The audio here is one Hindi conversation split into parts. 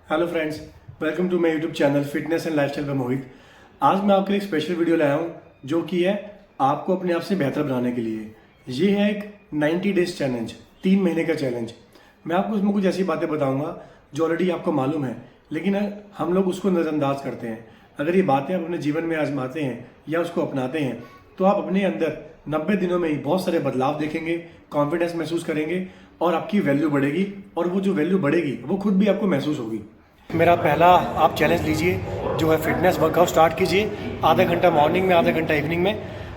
Hello friends, welcome to my YouTube channel fitness and lifestyle by Mohit. आज मैं आपके लिए एक स्पेशल वीडियो लाया हूँ जो कि है आपको अपने आप से बेहतर बनाने के लिए। ये है एक 90 डेज चैलेंज, 3 महीने का चैलेंज। मैं आपको इसमें कुछ ऐसी बातें बताऊंगा जो ऑलरेडी आपको मालूम है, लेकिन हम लोग उसको नज़रअंदाज करते हैं। अगर ये बातें आप अपने जीवन में आजमाते हैं या उसको अपनाते हैं तो आप अपने अंदर 90 दिनों में ही बहुत सारे बदलाव देखेंगे, कॉन्फिडेंस महसूस करेंगे और आपकी वैल्यू बढ़ेगी। और वो जो वैल्यू बढ़ेगी वो खुद भी आपको महसूस होगी। मेरा पहला आप चैलेंज लीजिए जो है फिटनेस वर्कआउट स्टार्ट कीजिए। आधा घंटा मॉर्निंग में, आधा घंटा इवनिंग में।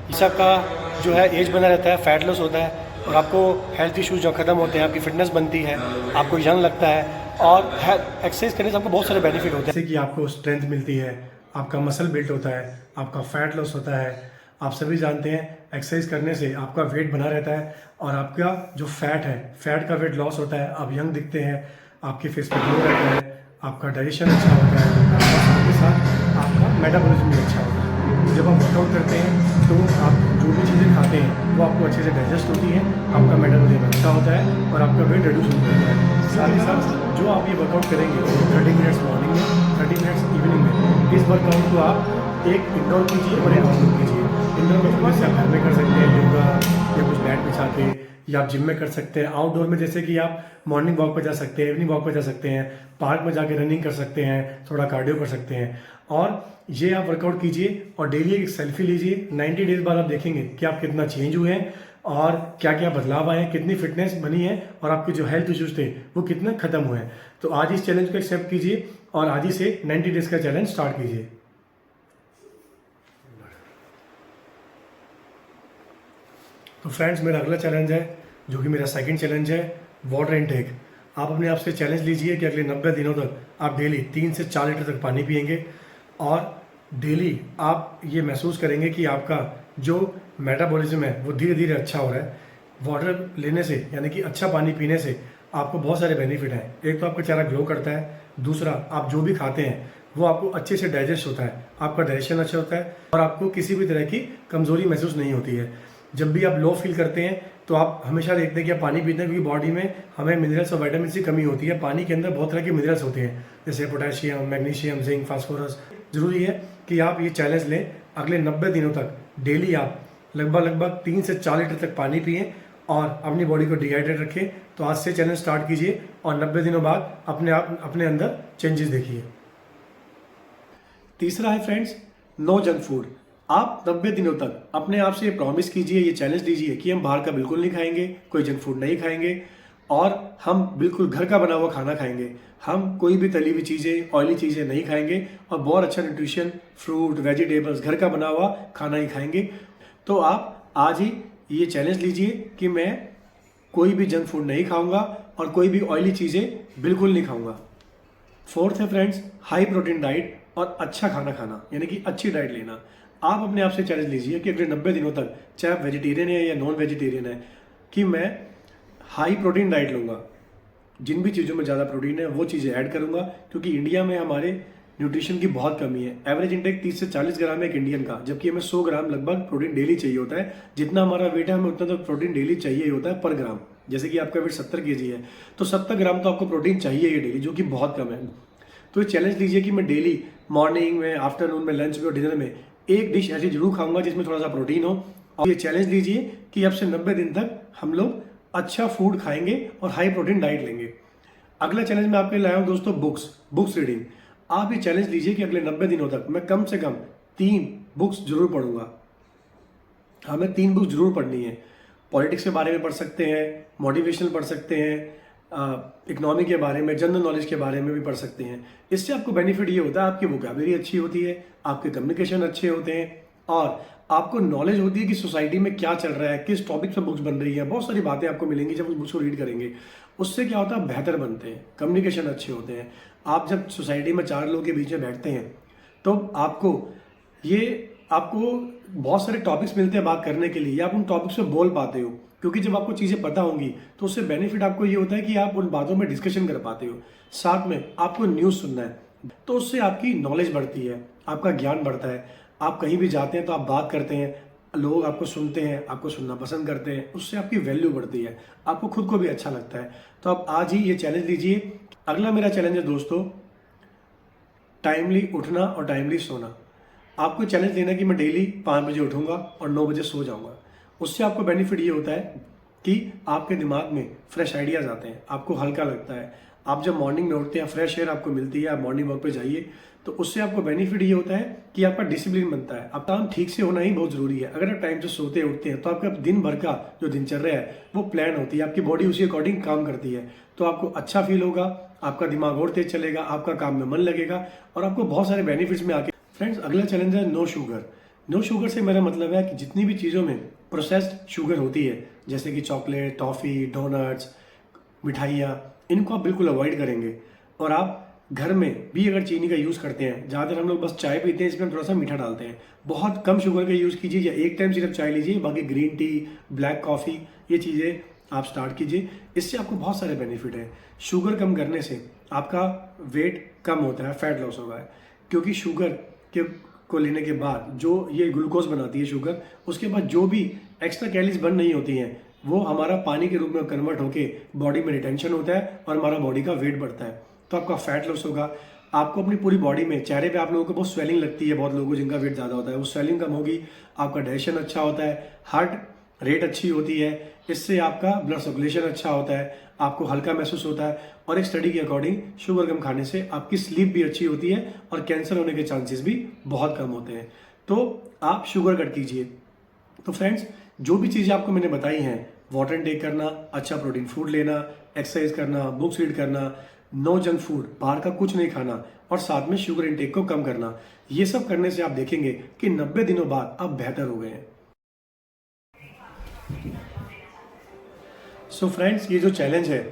इसका का जो है एज बना रहता है, फैट लॉस होता है और आपको हेल्थ इश्यूज जो ख़त्म होते हैं, आपकी फिटनेस बनती है, आपको यंग लगता है और एक्सरसाइज करने से आपको बहुत सारे बेनिफिट होते हैं। जैसे कि आपको स्ट्रेंथ मिलती है, आपका मसल बिल्ट होता है, आपका फैट लॉस होता है। आप सभी जानते हैं एक्सरसाइज करने से आपका वेट बना रहता है और आपका जो फैट है, फैट का वेट लॉस होता है, आप यंग दिखते हैं, आपकी फेस पे ग्लो रहता है, आपका डाइजेशन अच्छा होता है और साथ ही साथ आपका मेटाबॉलिज्म भी अच्छा होता है। जब आप वर्कआउट करते हैं तो आप जो भी चीज़ें खाते हैं वो आपको अच्छे से डाइजेस्ट होती हैं, आपका मेटाबॉलिज्म अच्छा होता है और आपका वेट रिड्यूस होता है। साथ ही साथ जो आप ये वर्कआउट करेंगे 30 मिनट्स मॉर्निंग में, 30 मिनट्स इवनिंग में, इस वर्कआउट को आप एक इंडोर कीजिए और एक आउटडोर कीजिए। इंडोर में जैसे आप घर में कर सकते हैं योगा या कुछ बैट बिछा के, या आप जिम में कर सकते हैं। आउटडोर में जैसे कि आप मॉर्निंग वॉक पर जा सकते हैं, इवनिंग वॉक पर जा सकते हैं, पार्क में जाके रनिंग कर सकते हैं, थोड़ा कार्डियो कर सकते हैं। और ये आप वर्कआउट कीजिए और डेली एक सेल्फी लीजिए। 90 डेज बाद आप देखेंगे कि आप कितना चेंज हुए हैं और क्या क्या बदलाव आए हैं, कितनी फिटनेस बनी है और आपके जो हेल्थ इश्यूज थे वो कितने खत्म हुए हैं। तो आज इस चैलेंज को एक्सेप्ट कीजिए और आज ही से 90 डेज का चैलेंज स्टार्ट कीजिए। तो फ्रेंड्स, मेरा अगला चैलेंज है जो कि मेरा सेकंड चैलेंज है, वाटर इनटेक। आप अपने आप से चैलेंज लीजिए कि अगले 90 दिनों तक आप डेली 3 से 4 लीटर तक पानी पिएंगे और डेली आप ये महसूस करेंगे कि आपका जो मेटाबॉलिज्म है वो धीरे धीरे अच्छा हो रहा है। वाटर लेने से यानी कि अच्छा पानी पीने से आपको बहुत सारे बेनिफिट हैं। एक तो आपका चेहरा ग्लो करता है, दूसरा आप जो भी खाते हैं वो आपको अच्छे से डाइजेस्ट होता है, आपका डाइजेशन अच्छा होता है और आपको किसी भी तरह की कमज़ोरी महसूस नहीं होती है। जब भी आप लो फील करते हैं तो आप हमेशा देखते हैं कि आप पानी पीते हैं, क्योंकि बॉडी में हमें मिनरल्स और विटामिन की कमी होती है। पानी के अंदर बहुत तरह के मिनरल्स होते हैं जैसे पोटेशियम, मैग्नीशियम, जिंक, फास्फोरस। जरूरी है कि आप ये चैलेंज लें, अगले 90 दिनों तक डेली आप लगभग 3 से 4 लीटर तक पानी पिएं और अपनी बॉडी को डिहाइड्रेट रखें। तो आज से चैलेंज स्टार्ट कीजिए और 90 दिनों बाद अपने अंदर चेंजेस देखिए। तीसरा है फ्रेंड्स, नो जंक फूड। आप 90 दिनों तक अपने आप से ये प्रॉमिस कीजिए, ये चैलेंज लीजिए कि हम बाहर का बिल्कुल नहीं खाएंगे, कोई जंक फूड नहीं खाएंगे और हम बिल्कुल घर का बना हुआ खाना खाएंगे। हम कोई भी तली हुई चीज़ें, ऑयली चीज़ें नहीं खाएंगे और बहुत अच्छा न्यूट्रिशन, फ्रूट, वेजिटेबल्स, घर का बना हुआ खाना ही खाएंगे। तो आप आज ही ये चैलेंज लीजिए कि मैं कोई भी जंक फूड नहीं खाऊंगा और कोई भी ऑयली चीज़ें बिल्कुल नहीं खाऊंगा। फोर्थ है फ्रेंड्स, हाई प्रोटीन डाइट और अच्छा खाना खाना, यानी कि अच्छी डाइट लेना। आप अपने आप से चैलेंज लीजिए कि अगले 90 दिनों तक, चाहे आप वेजिटेरियन है या नॉन वेजिटेरियन है, कि मैं हाई प्रोटीन डाइट लूँगा। जिन भी चीज़ों में ज़्यादा प्रोटीन है वो चीज़ें ऐड करूँगा, क्योंकि इंडिया में हमारे न्यूट्रिशन की बहुत कमी है। एवरेज इंटेक 30 से 40 ग्राम है एक इंडियन का, जबकि हमें 100 ग्राम लगभग प्रोटीन डेली चाहिए होता है। जितना हमारा वेट है हमें उतना तो प्रोटीन डेली चाहिए ही होता है पर ग्राम। जैसे कि आपका वेट 70 kg है तो 70 ग्राम तो आपको प्रोटीन चाहिए ही डेली, जो कि बहुत कम है। तो ये चैलेंज लीजिए कि मैं डेली मॉर्निंग में, आफ्टरनून में, लंच में और डिनर में एक डिश ऐसी जरूर खाऊंगा जिसमें थोड़ा सा प्रोटीन हो। और ये चैलेंज लीजिए कि अब से 90 दिन तक हम लोग अच्छा फूड खाएंगे और हाई प्रोटीन डाइट लेंगे। अगला चैलेंज मैं आपके लिए लाया हूँ दोस्तों, बुक्स रीडिंग। आप ये चैलेंज लीजिए कि अगले 90 दिनों तक मैं कम से कम 3 बुक्स जरूर पढ़ूंगा। हमें 3 बुक्स जरूर पढ़नी है। पॉलिटिक्स के बारे में पढ़ सकते हैं, मोटिवेशनल पढ़ सकते हैं, इकोनॉमी के बारे में, जनरल नॉलेज के बारे में भी पढ़ सकते हैं। इससे आपको बेनिफिट ये होता है, आपकी वोकैबुलरी अच्छी होती है, आपके कम्युनिकेशन अच्छे होते हैं और आपको नॉलेज होती है कि सोसाइटी में क्या चल रहा है, किस टॉपिक पर बुक्स बन रही है। बहुत सारी बातें आपको मिलेंगी जब उस बुक्स को रीड करेंगे। उससे क्या होता है, बेहतर बनते हैं, कम्युनिकेशन अच्छे होते हैं। आप जब सोसाइटी में 4 लोगों के बीच में बैठते हैं तो आपको बहुत सारे टॉपिक्स मिलते हैं बात करने के लिए, या आप उन टॉपिक्स पे बोल पाते हो, क्योंकि जब आपको चीज़ें पता होंगी तो उससे बेनिफिट आपको ये होता है कि आप उन बातों में डिस्कशन कर पाते हो। साथ में आपको न्यूज़ सुनना है तो उससे आपकी नॉलेज बढ़ती है, आपका ज्ञान बढ़ता है। आप कहीं भी जाते हैं तो आप बात करते हैं, लोग आपको सुनते हैं, आपको सुनना पसंद करते हैं, उससे आपकी वैल्यू बढ़ती है, आपको खुद को भी अच्छा लगता है। तो आप आज ही ये चैलेंज लीजिए। अगला मेरा चैलेंज है दोस्तों, टाइमली उठना और टाइमली सोना। आपको चैलेंज लेना कि मैं डेली 5 बजे उठूंगा और 9 बजे सो जाऊंगा। उससे आपको बेनिफिट ये होता है कि आपके दिमाग में फ्रेश आइडियाज आते हैं, आपको हल्का लगता है। आप जब मॉर्निंग में उठते हैं, फ्रेश एयर आपको मिलती है, आप मॉर्निंग वॉक पे जाइए, तो उससे आपको बेनिफिट ये होता है कि आपका डिसिप्लिन बनता है। आपका काम ठीक से होना ही बहुत जरूरी है। अगर आप टाइम से सोते उठते हैं तो आपका दिन भर का जो दिनचर्या है वो प्लान होती है, आपकी बॉडी उसी अकॉर्डिंग काम करती है, तो आपको अच्छा फील होगा, आपका दिमाग और तेज चलेगा, आपका काम में मन लगेगा और आपको बहुत सारे बेनिफिट्स में आके। फ्रेंड्स, अगला चैलेंज है नो शुगर। नो शुगर से मेरा मतलब है कि जितनी भी चीज़ों में प्रोसेस्ड शुगर होती है, जैसे कि चॉकलेट, टॉफ़ी, डोनट्स, मिठाइयाँ, इनको आप बिल्कुल अवॉइड करेंगे। और आप घर में भी अगर चीनी का यूज़ करते हैं, ज़्यादातर हम लोग बस चाय पीते हैं, इसमें हम थोड़ा सा मीठा डालते हैं, बहुत कम शुगर का यूज़ कीजिए, या एक टाइम सिर्फ चाय लीजिए, बाकी ग्रीन टी, ब्लैक कॉफ़ी, ये चीज़ें आप स्टार्ट कीजिए। इससे आपको बहुत सारे बेनिफिट है। शुगर कम करने से आपका वेट कम होता है, फैट लॉस होगा, क्योंकि शुगर के को लेने के बाद जो ये ग्लूकोज बनाती है शुगर, उसके बाद जो भी एक्स्ट्रा कैलोरीज बर्न नहीं होती हैं वो हमारा पानी के रूप में कन्वर्ट होके बॉडी में रिटेंशन होता है और हमारा बॉडी का वेट बढ़ता है, तो आपका फैट लॉस होगा। आपको अपनी पूरी बॉडी में, चेहरे पे आप लोगों को बहुत स्वेलिंग लगती है, बहुत लोगों को जिनका वेट ज़्यादा होता है, वो स्वेलिंग कम होगी, आपका डाइजेशन अच्छा होता है, हार्ट रेट अच्छी होती है, इससे आपका ब्लड सर्कुलेशन अच्छा होता है, आपको हल्का महसूस होता है। और एक स्टडी के अकॉर्डिंग शुगर कम खाने से आपकी स्लीप भी अच्छी होती है और कैंसर होने के चांसेस भी बहुत कम होते हैं। तो आप शुगर कट कीजिए। तो फ्रेंड्स, जो भी चीज़ें आपको मैंने बताई हैं, वाटर इनटेक करना, अच्छा प्रोटीन फूड लेना, एक्सरसाइज करना, बुक्स रीड करना, नो जंक फूड, बाहर का कुछ नहीं खाना और साथ में शुगर इनटेक को कम करना, ये सब करने से आप देखेंगे कि 90 दिनों बाद आप बेहतर हो गए हैं। सो फ्रेंड्स, ये जो चैलेंज है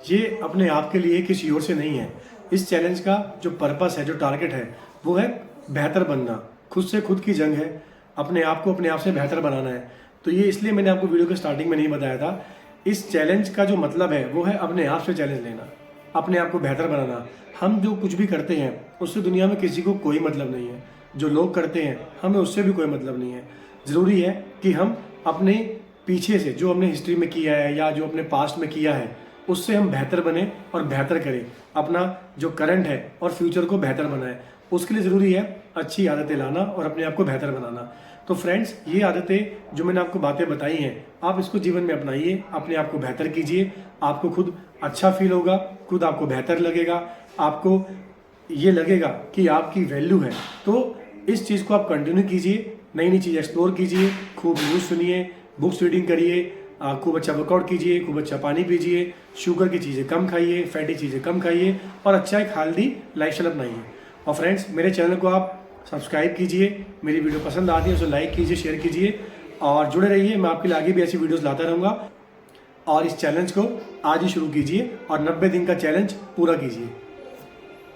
ये अपने आप के लिए किसी और से नहीं है। इस चैलेंज का जो पर्पस है, जो टारगेट है, वो है बेहतर बनना। खुद से खुद की जंग है, अपने आप को अपने आप से बेहतर बनाना है। तो ये इसलिए मैंने आपको वीडियो के स्टार्टिंग में नहीं बताया था। इस चैलेंज का जो मतलब है वो है अपने आप से चैलेंज लेना, अपने आप को बेहतर बनाना। हम जो कुछ भी करते हैं उससे दुनिया में किसी को कोई मतलब नहीं है। जो लोग करते हैं हमें उससे भी कोई मतलब नहीं है। ज़रूरी है कि हम अपने पीछे से जो हमने हिस्ट्री में किया है या जो अपने पास्ट में किया है उससे हम बेहतर बने और बेहतर करें, अपना जो करंट है और फ्यूचर को बेहतर बनाएं। उसके लिए ज़रूरी है अच्छी आदतें लाना और अपने आप को बेहतर बनाना। तो फ्रेंड्स, ये आदतें जो मैंने आपको बातें बताई हैं, आप इसको जीवन में अपनाइए, अपने आप को बेहतर कीजिए। आपको खुद अच्छा फील होगा, खुद आपको बेहतर लगेगा, आपको ये लगेगा कि आपकी वैल्यू है। तो इस चीज़ को आप कंटिन्यू कीजिए, नई नई चीज़ एक्सप्लोर कीजिए, खूब न्यूज़ सुनिए, बुक्स रीडिंग करिए, खूब अच्छा वर्कआउट कीजिए, खूब अच्छा पानी पीजिए, शुगर की चीज़ें कम खाइए, फैटी चीज़ें कम खाइए और अच्छा एक हेल्दी लाइफस्टाइल अपनाइए। और फ्रेंड्स, मेरे चैनल को आप सब्सक्राइब कीजिए, मेरी वीडियो पसंद आती है तो लाइक कीजिए, शेयर कीजिए और जुड़े रहिए। मैं आपके लिए आगे भी ऐसी वीडियोस लाता रहूँगा। और इस चैलेंज को आज ही शुरू कीजिए और 90 दिन का चैलेंज पूरा कीजिए।